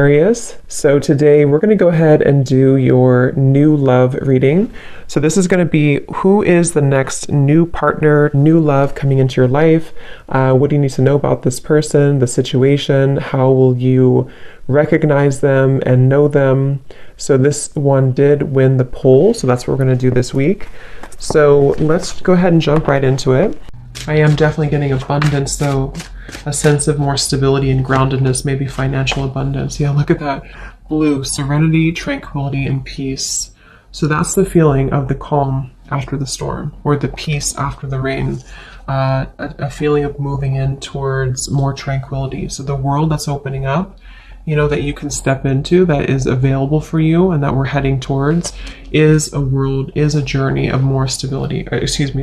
Sagittarius. So today we're going to go ahead and do your new love reading. So this is going to be who is the next new partner, new love coming into your life. What do you need to know about this person, the situation? How will you recognize them and know them? So this one did win the poll, so that's what we're going to do this week. So let's go ahead and jump right into it. I am definitely getting abundance though. A sense of more stability and groundedness, maybe financial abundance. Yeah, look at that blue, serenity, tranquility, and peace. So that's the feeling of the calm after the storm, or the peace after the rain. A feeling of moving in towards more tranquility. So the world that's opening up, you know, that you can step into, that is available for you and that we're heading towards, is a world, is a journey of more stability,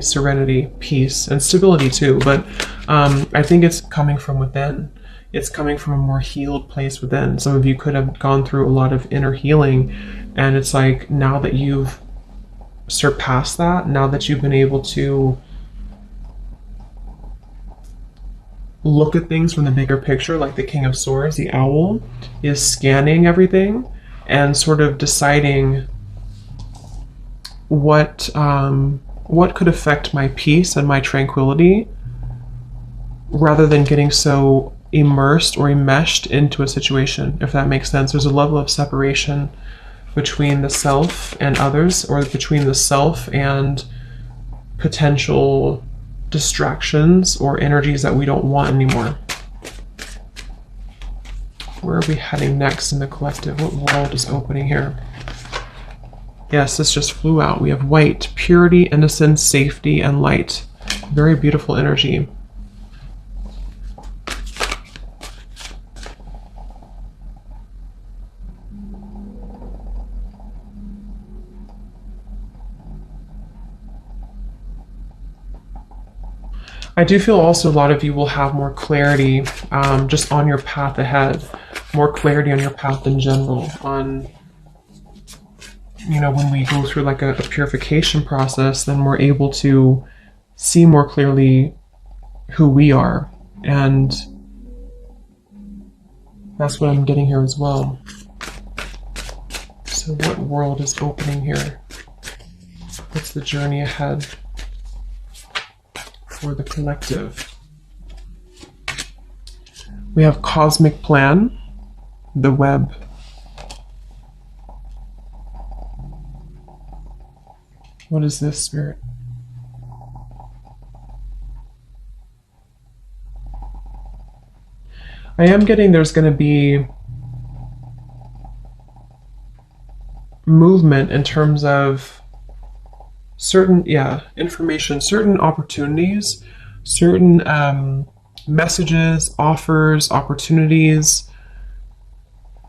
serenity, peace, and stability too. But I think it's coming from within. It's coming from a more healed place within. Some of you could have gone through a lot of inner healing, and it's like now that you've surpassed that, now that you've been able to look at things from the bigger picture, like the King of Swords, the owl, is scanning everything and sort of deciding what could affect my peace and my tranquility, rather than getting so immersed or enmeshed into a situation, if that makes sense. There's a level of separation between the self and others, or between the self and potential distractions or energies that we don't want anymore. Where are we heading next in the collective? What world is opening here? Yes, this just flew out. We have white, purity, innocence, safety, and light. Very beautiful energy. I do feel also a lot of you will have more clarity just on your path ahead, more clarity on your path in general, on, you know, when we go through like a purification process, then we're able to see more clearly who we are. And that's what I'm getting here as well. So what world is opening here? What's the journey ahead for the collective? We have cosmic plan, the web. What is this, Spirit? I am getting there's going to be movement in terms of certain, information, certain opportunities, certain messages, offers, opportunities,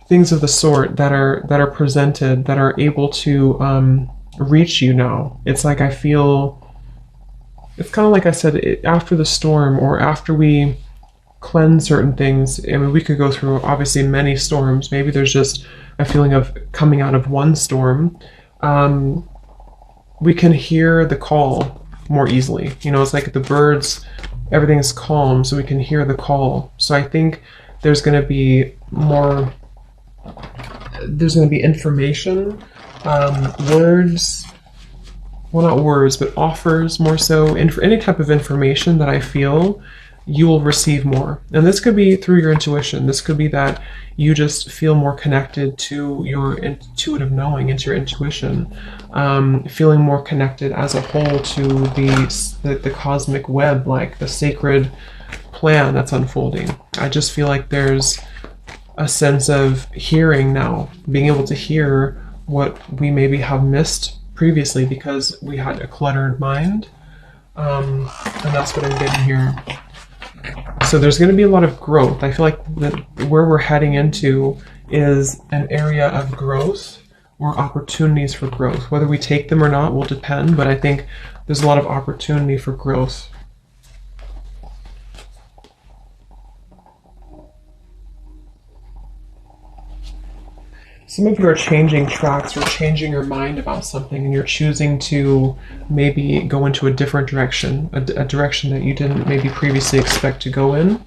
things of the sort that are presented, that are able to reach you now. It's like I feel, it's kind of like I said, after the storm, or after we cleanse certain things. I mean, we could go through obviously many storms. Maybe there's just a feeling of coming out of one storm. We can hear the call more easily. You know, it's like the birds, everything is calm, so we can hear the call. So I think there's going to be more, there's going to be information, words, well, not words, but offers more so, any type of information that I feel you will receive more. And this could be through your intuition. This could be that you just feel more connected to your intuitive knowing, into your intuition, feeling more connected as a whole to the cosmic web, like the sacred plan that's unfolding. I just feel like there's a sense of hearing now, being able to hear what we maybe have missed previously because we had a cluttered mind. And that's what I'm getting here. So there's going to be a lot of growth. I feel like that where we're heading into is an area of growth, or opportunities for growth. Whether we take them or not will depend, but I think there's a lot of opportunity for growth. Some of you are changing tracks or changing your mind about something, and you're choosing to maybe go into a different direction, a direction that you didn't maybe previously expect to go in.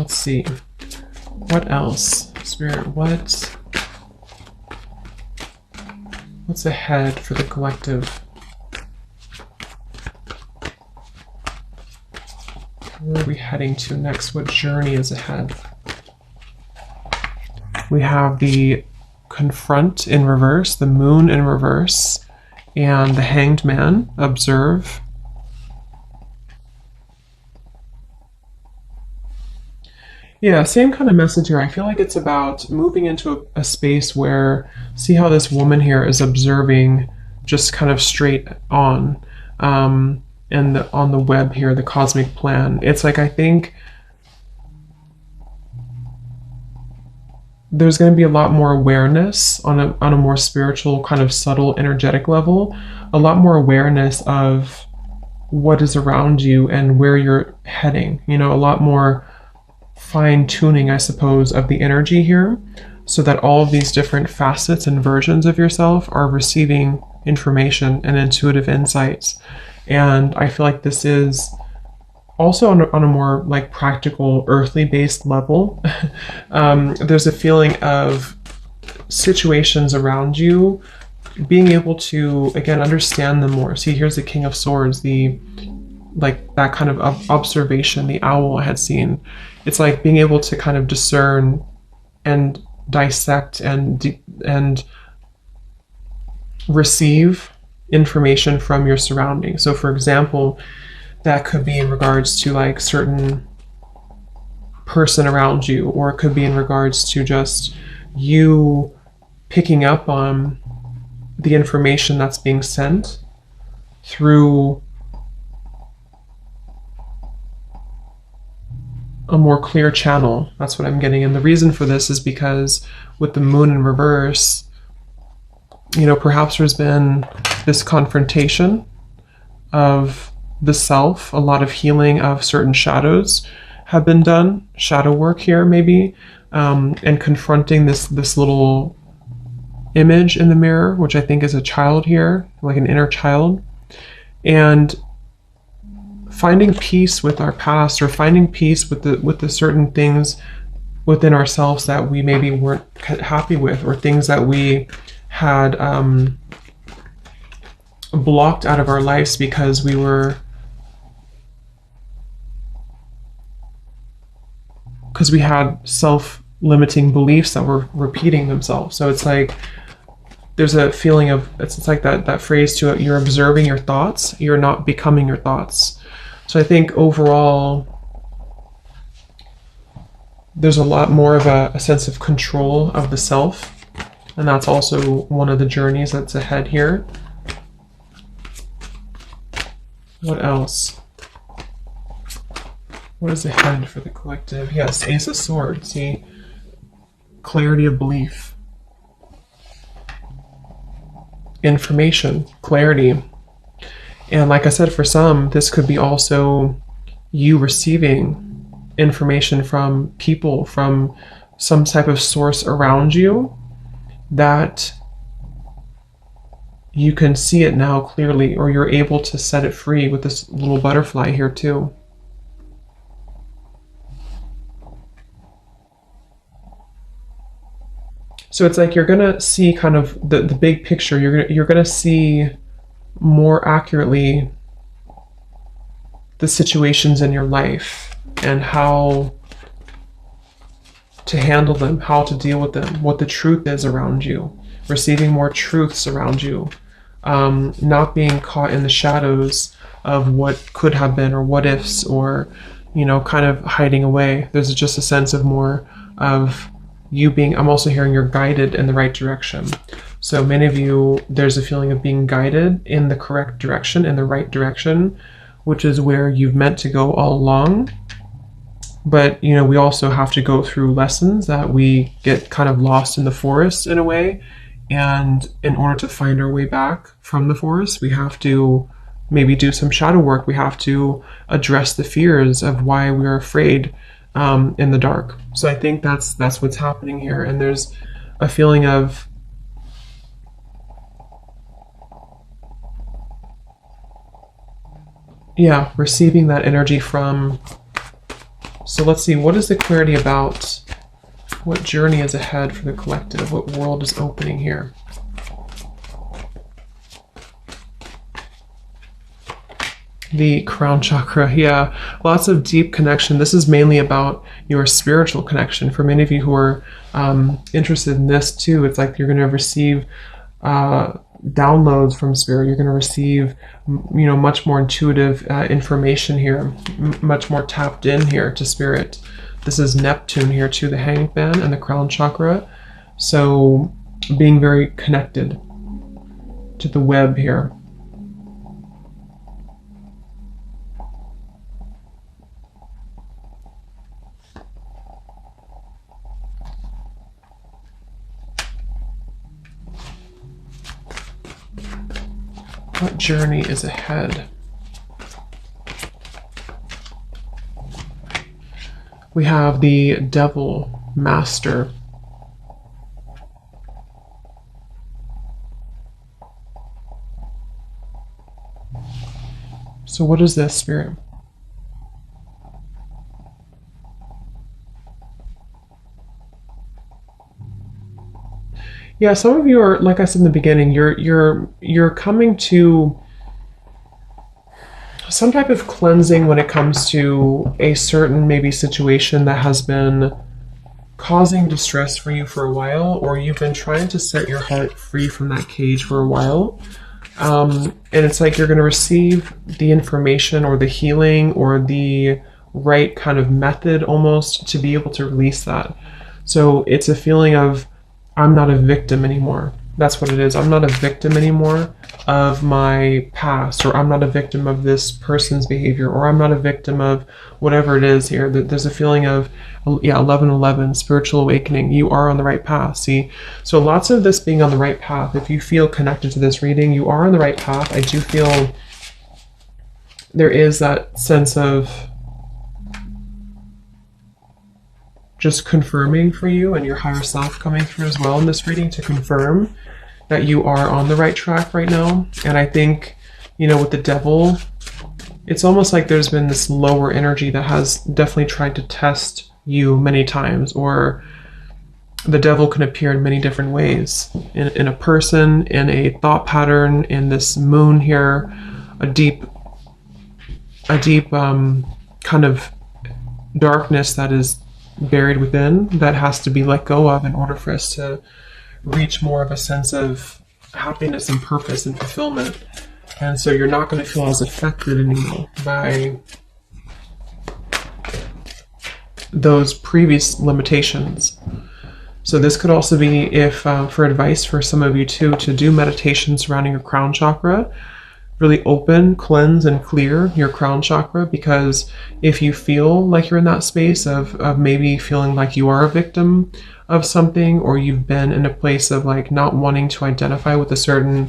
Let's see. What else? Spirit, what's ahead for the collective? Where are we heading to next? What journey is ahead? We have the Confront in reverse, the Moon in reverse, and the Hanged Man, Observe. Yeah, same kind of message here. I feel like it's about moving into a space where, see how this woman here is observing just kind of straight on, and on the web here, the cosmic plan. It's like, I think there's going to be a lot more awareness on a more spiritual, kind of subtle, energetic level, a lot more awareness of what is around you and where you're heading, you know, a lot more fine-tuning, I suppose, of the energy here, so that all of these different facets and versions of yourself are receiving information and intuitive insights. And I feel like this is also on a more like practical, earthly based level. There's a feeling of situations around you, being able to, again, understand them more. See, here's the King of Swords, like that kind of observation the owl had seen. It's like being able to kind of discern and dissect and receive information from your surroundings. So for example, that could be in regards to like certain person around you, or it could be in regards to just you picking up on the information that's being sent through a more clear channel. That's what I'm getting. And the reason for this is because with the Moon in reverse, you know, perhaps there's been this confrontation of the self, a lot of healing of certain shadows have been done, shadow work here maybe, and confronting this little image in the mirror, which I think is a child here, like an inner child, and finding peace with our past, or finding peace with the certain things within ourselves that we maybe weren't happy with, or things that we had blocked out of our lives because we had self-limiting beliefs that were repeating themselves. So it's like there's a feeling of, it's like that phrase to it, you're observing your thoughts, you're not becoming your thoughts. So I think overall there's a lot more of a sense of control of the self, and that's also one of the journeys that's ahead here. What else? What is ahead for the collective? Yes, Ace of Swords. See, clarity of belief, information, clarity. And like I said, for some, this could be also you receiving information from people, from some type of source around you, that you can see it now clearly, or you're able to set it free with this little butterfly here too. So it's like you're gonna see kind of the big picture. You're gonna see more accurately the situations in your life and how to handle them, how to deal with them, what the truth is around you, receiving more truths around you, not being caught in the shadows of what could have been, or what ifs, or, you know, kind of hiding away. There's just a sense of more of you being, I'm also hearing you're guided in the right direction. So many of you, there's a feeling of being guided in the correct direction, in the right direction, which is where you've meant to go all along. But, you know, we also have to go through lessons that we get kind of lost in the forest in a way. And in order to find our way back from the forest, we have to maybe do some shadow work. We have to address the fears of why we're afraid in the dark. So I think that's what's happening here. And there's a feeling of receiving that energy from So let's see, what is the clarity about what journey is ahead for the collective? What world is opening here? The crown chakra, yeah, lots of deep connection. This is mainly about your spiritual connection. For many of you who are interested in this too, it's like you're going to receive downloads from spirit. You're going to receive, you know, much more intuitive information here, much more tapped in here to spirit. This is Neptune here too, the hanged man and the crown chakra. So being very connected to the web here. What journey is ahead? We have the devil master. So what is this, spirit? Yeah, some of you are, like I said in the beginning, you're coming to some type of cleansing when it comes to a certain maybe situation that has been causing distress for you for a while, or you've been trying to set your heart free from that cage for a while. And it's like you're going to receive the information or the healing or the right kind of method almost to be able to release that. So it's a feeling of, I'm not a victim anymore. That's what it is. I'm not a victim anymore of my past, or I'm not a victim of this person's behavior, or I'm not a victim of whatever it is here. There's a feeling of, yeah, 1111, spiritual awakening. You are on the right path. See, so lots of this being on the right path. If you feel connected to this reading, you are on the right path. I do feel there is that sense of just confirming for you and your higher self coming through as well in this reading to confirm that you are on the right track right now. And I think, you know, with the devil, it's almost like there's been this lower energy that has definitely tried to test you many times, or the devil can appear in many different ways, in a person, in a thought pattern, in this moon here, a deep kind of darkness that is buried within, that has to be let go of in order for us to reach more of a sense of happiness and purpose and fulfillment. And so you're not going to feel as affected anymore by those previous limitations. So this could also be, if for advice for some of you too, to do meditation surrounding your crown chakra. Really open, cleanse, and clear your crown chakra, because if you feel like you're in that space of maybe feeling like you are a victim of something, or you've been in a place of like not wanting to identify with a certain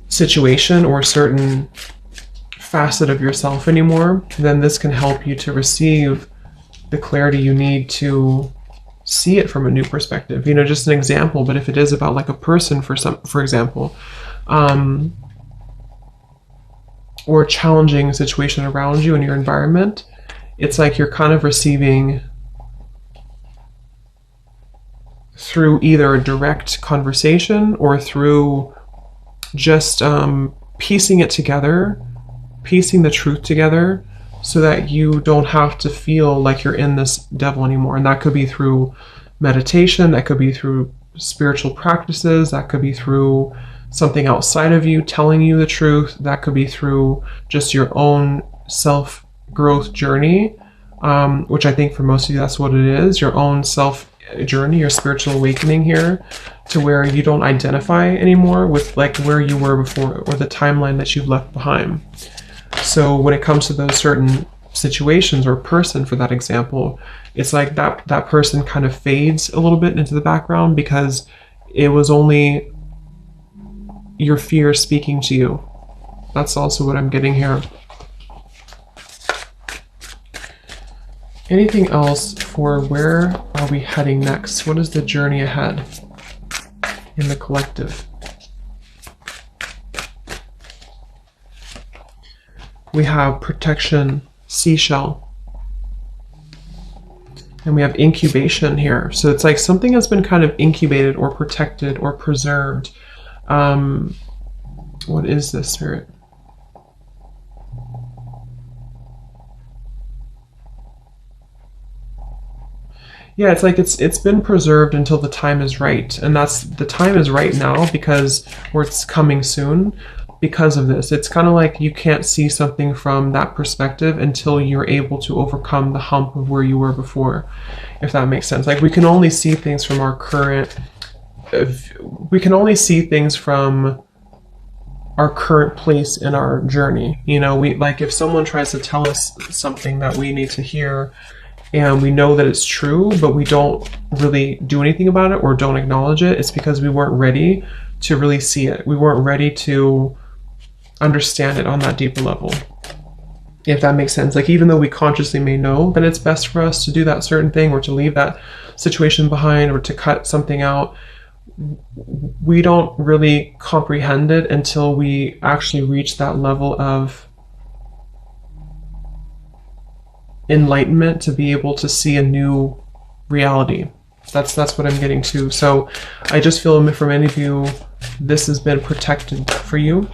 situation or a certain facet of yourself anymore, then this can help you to receive the clarity you need to see it from a new perspective. You know, just an example, but if it is about like a person, for example, or a challenging situation around you in your environment, it's like you're kind of receiving through either a direct conversation or through just piecing it together, piecing the truth together, so that you don't have to feel like you're in this devil anymore. And that could be through meditation, that could be through spiritual practices, that could be through something outside of you telling you the truth, that could be through just your own self-growth journey, which I think for most of you that's what it is, your own self journey, your spiritual awakening here, to where you don't identify anymore with like where you were before or the timeline that you've left behind. So when it comes to those certain situations or person, for that example, it's like that person kind of fades a little bit into the background because it was only your fear speaking to you. That's also what I'm getting here. Anything else for where are we heading next? What is the journey ahead in the collective? We have protection, seashell. And we have incubation here. So it's like something has been kind of incubated or protected or preserved. What is this, Spirit? Yeah, it's like it's been preserved until the time is right. And that's the time is right now because, or it's coming soon because of this. It's kind of like you can't see something from that perspective until you're able to overcome the hump of where you were before, if that makes sense. Like we can only see things from our current, we can only see things from our current place in our journey. You know, we like if someone tries to tell us something that we need to hear, and we know that it's true, but we don't really do anything about it or don't acknowledge it, it's because we weren't ready to really see it. We weren't ready to understand it on that deeper level, if that makes sense. Like even though we consciously may know that it's best for us to do that certain thing or to leave that situation behind or to cut something out, we don't really comprehend it until we actually reach that level of enlightenment to be able to see a new reality. That's what I'm getting to. So I just feel for many of you, this has been protected for you.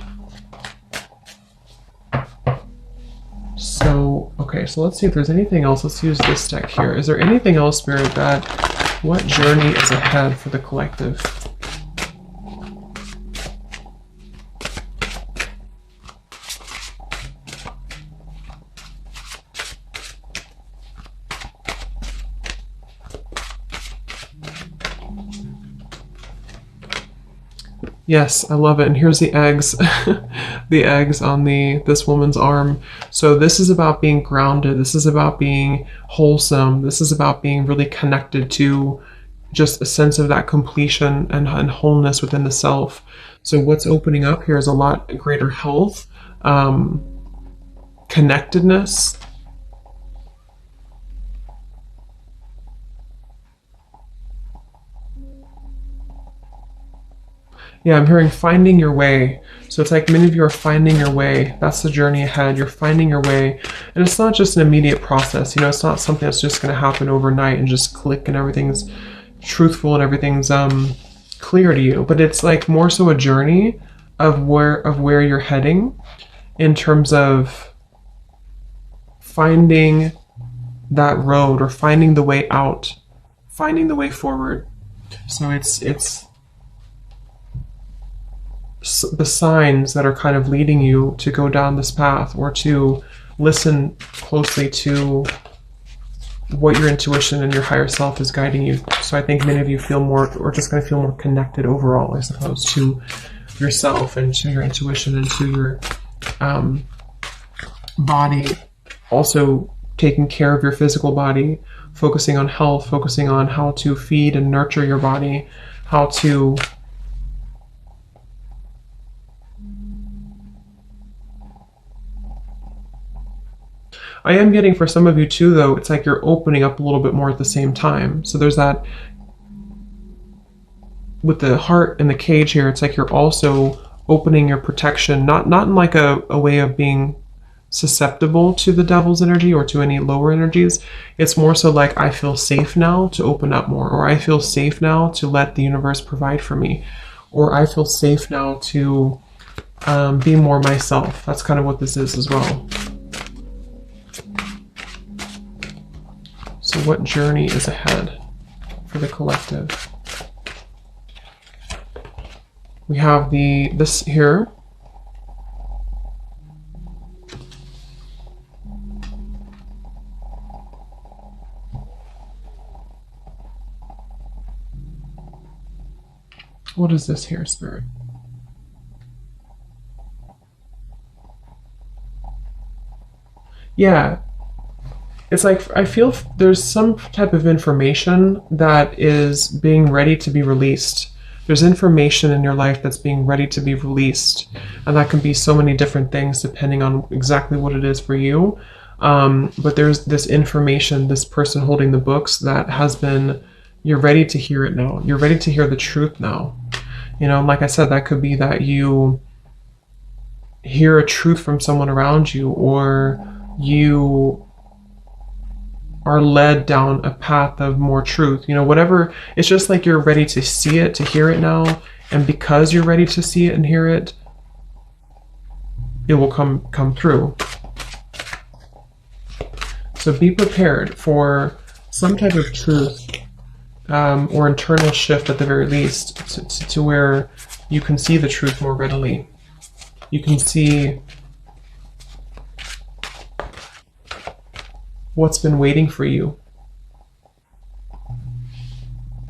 So, okay, so let's see if there's anything else. Let's use this deck here. Is there anything else, Spirit, that what journey is ahead for the collective? Yes, I love it. And here's the eggs, the eggs on this woman's arm. So this is about being grounded. This is about being wholesome. This is about being really connected to just a sense of that completion and wholeness within the self. So what's opening up here is a lot greater health, connectedness. Yeah, I'm hearing finding your way. So it's like many of you are finding your way. That's the journey ahead. You're finding your way. And it's not just an immediate process. You know, it's not something that's just going to happen overnight and just click and everything's truthful and everything's clear to you. But it's like more so a journey of where you're heading in terms of finding that road or finding the way out, finding the way forward. So it's the signs that are kind of leading you to go down this path or to listen closely to what your intuition and your higher self is guiding you. So I think many of you feel more, or just going to feel more connected overall, I suppose, to yourself and to your intuition and to your body. Also taking care of your physical body, focusing on health, focusing on how to feed and nurture your body, how to I am getting for some of you too, though, it's like you're opening up a little bit more at the same time. So there's that with the heart and the cage here, it's like you're also opening your protection, not in like a way of being susceptible to the devil's energy or to any lower energies. It's more so like I feel safe now to open up more, or I feel safe now to let the universe provide for me, or I feel safe now to be more myself. That's kind of what this is as well. So what journey is ahead for the collective? We have this here. What is this here, Spirit? Yeah. It's like, I feel there's some type of information that is being ready to be released. There's information in your life that's being ready to be released. And that can be so many different things depending on exactly what it is for you. But there's this information, this person holding the books that has been, you're ready to hear it now. You're ready to hear the truth now. You know, like I said, that could be that you hear a truth from someone around you, or you are led down a path of more truth. You know, whatever, it's just like you're ready to see it, to hear it now. And because you're ready to see it and hear it, it will come through. So be prepared for some type of truth or internal shift at the very least to where you can see the truth more readily. You can see what's been waiting for you.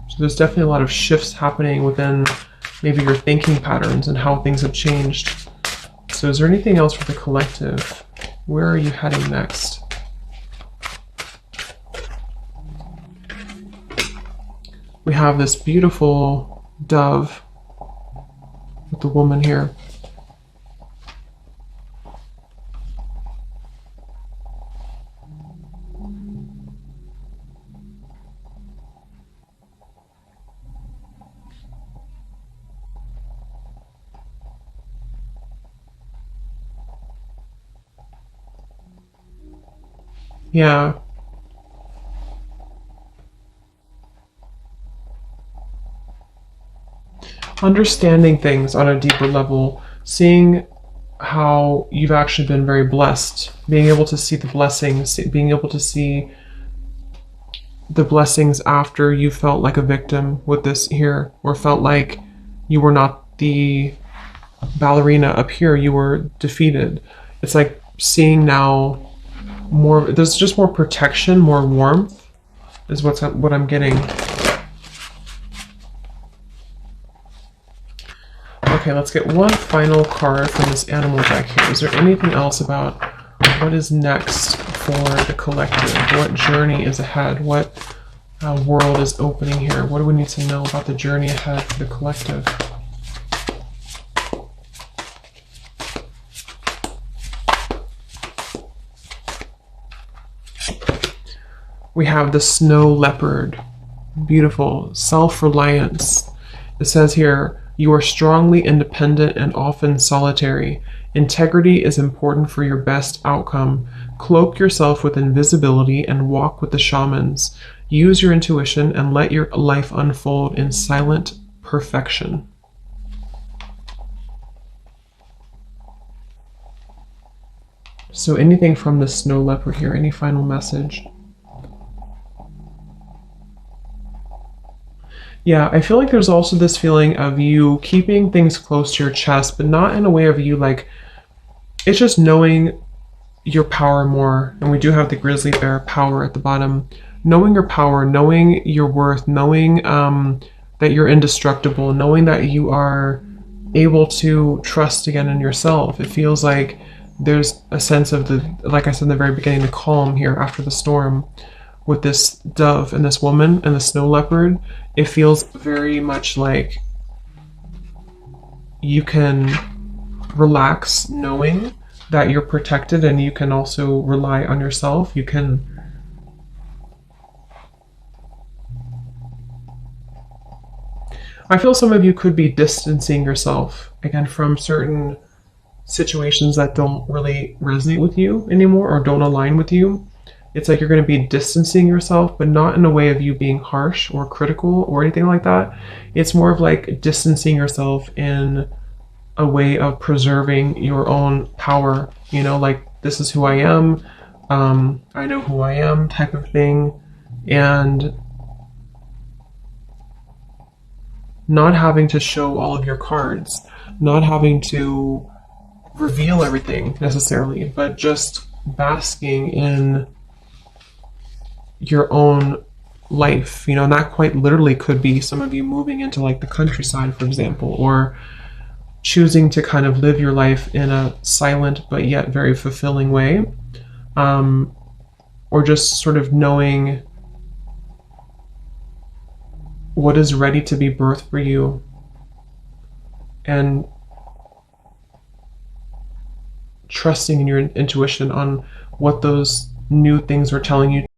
So there's definitely a lot of shifts happening within maybe your thinking patterns and how things have changed. So is there anything else for the collective? Where are you heading next? We have this beautiful dove with the woman here. Yeah. Understanding things on a deeper level, seeing how you've actually been very blessed, being able to see the blessings, being able to see the blessings after you felt like a victim with this here, or felt like you were not the ballerina up here, you were defeated. It's like seeing now more, there's just more protection, more warmth is what I'm getting. Okay, let's get one final card from this animal deck here. Is there anything else about what is next for the collective? What journey is ahead? What world is opening here? What do we need to know about the journey ahead for the collective? We have the snow leopard. Beautiful. Self-reliance. It says here, you are strongly independent and often solitary. Integrity is important for your best outcome. Cloak yourself with invisibility and walk with the shamans. Use your intuition and let your life unfold in silent perfection. So anything from the snow leopard here? Any final message? Yeah, I feel like there's also this feeling of you keeping things close to your chest, but not in a way of you like, it's just knowing your power more. And we do have the grizzly bear power at the bottom. Knowing your power, knowing your worth, knowing that you're indestructible, knowing that you are able to trust again in yourself. It feels like there's a sense of the, like I said in the very beginning, the calm here after the storm. With this dove and this woman and the snow leopard, it feels very much like you can relax knowing that you're protected, and you can also rely on yourself. You can I feel some of you could be distancing yourself again from certain situations that don't really resonate with you anymore or don't align with you. It's like you're going to be distancing yourself, but not in a way of you being harsh or critical or anything like that. It's more of like distancing yourself in a way of preserving your own power, you know, like this is who I am, I know who I am type of thing, and not having to show all of your cards, not having to reveal everything necessarily, but just basking in your own life, you know. And that quite literally could be some of you moving into like the countryside, for example, or choosing to kind of live your life in a silent but yet very fulfilling way, or just sort of knowing what is ready to be birthed for you and trusting in your intuition on what those new things are telling you